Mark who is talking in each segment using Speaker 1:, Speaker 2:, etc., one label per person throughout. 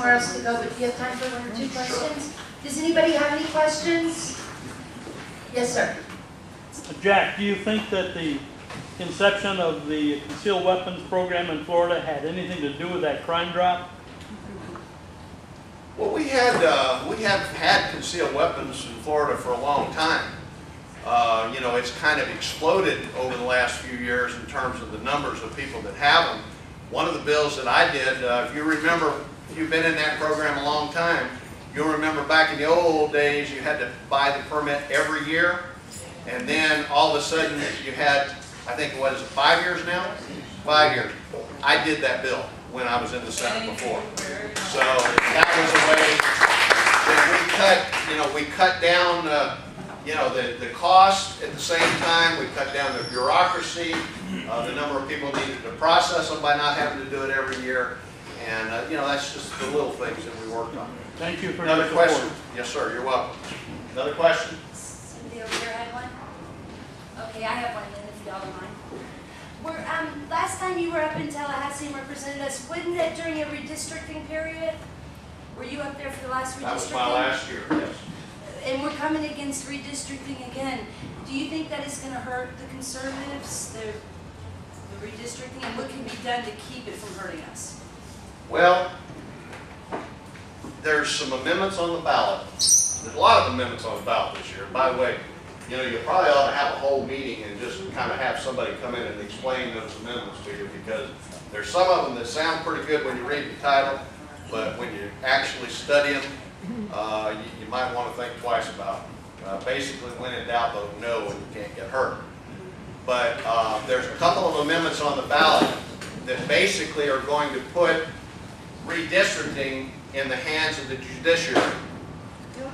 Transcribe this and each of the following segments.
Speaker 1: somewhere else to go, but do you have time for one or two questions? Does anybody have any questions? Yes, sir.
Speaker 2: Jack, do you think that the inception of the concealed weapons program in Florida had anything to do with that crime drop?
Speaker 3: Well, we have had concealed weapons in Florida for a long time. You know, it's kind of exploded over the last few years in terms of the numbers of people that have them. One of the bills that I did, if you remember, if you've been in that program a long time, you'll remember back in the old days you had to buy the permit every year, and then all of a sudden you had, I think it was 5 years now? 5 years. I did that bill when I was in the Senate before. So that was a way that we cut down the cost. At the same time, we cut down the bureaucracy, the number of people needed to process them by not having to do it every year. And that's just the little things that we worked on.
Speaker 2: Thank you for
Speaker 3: Another
Speaker 2: your
Speaker 3: question?
Speaker 2: support.
Speaker 3: Yes, sir. You're welcome. Another question?
Speaker 4: Somebody over here had one? Okay, I have one then, if y'all don't mind. Last time you were up in Tallahassee and represented us, wasn't that during a redistricting period? Were you up there for the last redistricting?
Speaker 3: That was my last year, yes.
Speaker 4: And we're coming against redistricting again. Do you think that is going to hurt the conservatives, the redistricting, and what can be done to keep it from hurting us?
Speaker 3: Well, there's some amendments on the ballot. There's a lot of amendments on the ballot this year. By the way, you probably ought to have a whole meeting and just kind of have somebody come in and explain those amendments to you, because there's some of them that sound pretty good when you read the title, but when you actually study them, you might want to think twice about them. Basically, when in doubt, vote no and you can't get hurt. But there's a couple of amendments on the ballot that basically are going to put redistricting in the hands of the judiciary.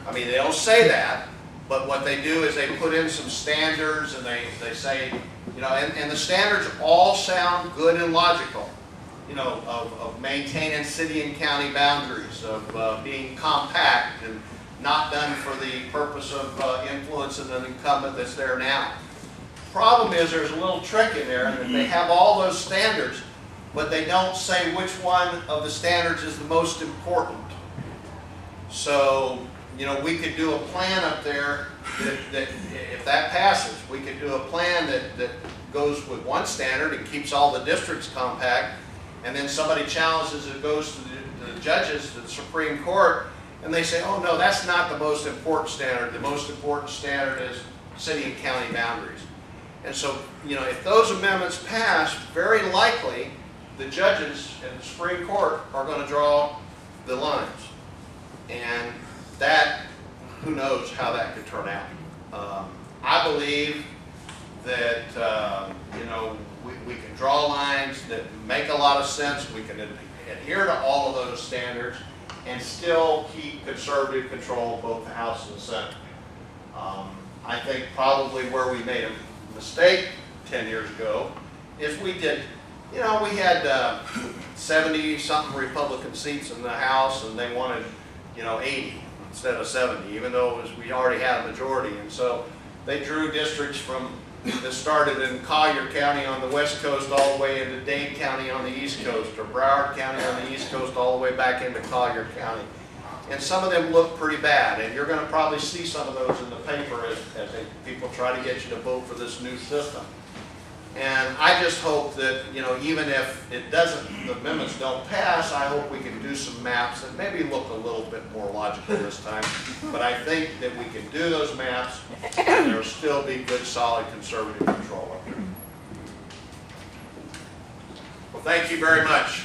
Speaker 3: I mean, they don't say that, but what they do is they put in some standards, and they say, and the standards all sound good and logical, of maintaining city and county boundaries, of being compact and not done for the purpose of influencing an incumbent that's there now. Problem is, there's a little trick in there, and they have all those standards, but they don't say which one of the standards is the most important. So, we could do a plan up there that if that passes, we could do a plan that goes with one standard and keeps all the districts compact, and then somebody challenges it, goes to the judges, to the Supreme Court, and they say, oh no, that's not the most important standard. The most important standard is city and county boundaries. And so, if those amendments pass, very likely the judges in the Supreme Court are going to draw the lines. And that, who knows how that could turn out. I believe that, we can draw lines that make a lot of sense. We can adhere to all of those standards and still keep conservative control of both the House and the Senate. I think probably where we made a mistake 10 years ago is we did, we had 70-something Republican seats in the House, and they wanted, 80 instead of 70, even though we already had a majority. And so they drew districts that started in Collier County on the west coast all the way into Dane County on the east coast, or Broward County on the east coast all the way back into Collier County. And some of them look pretty bad, and you're going to probably see some of those in the paper as people try to get you to vote for this new system. And I just hope that, even if the amendments don't pass, I hope we can do some maps that maybe look a little bit more logical this time. But I think that we can do those maps, and there will still be good, solid conservative control up there. Well, thank you very much.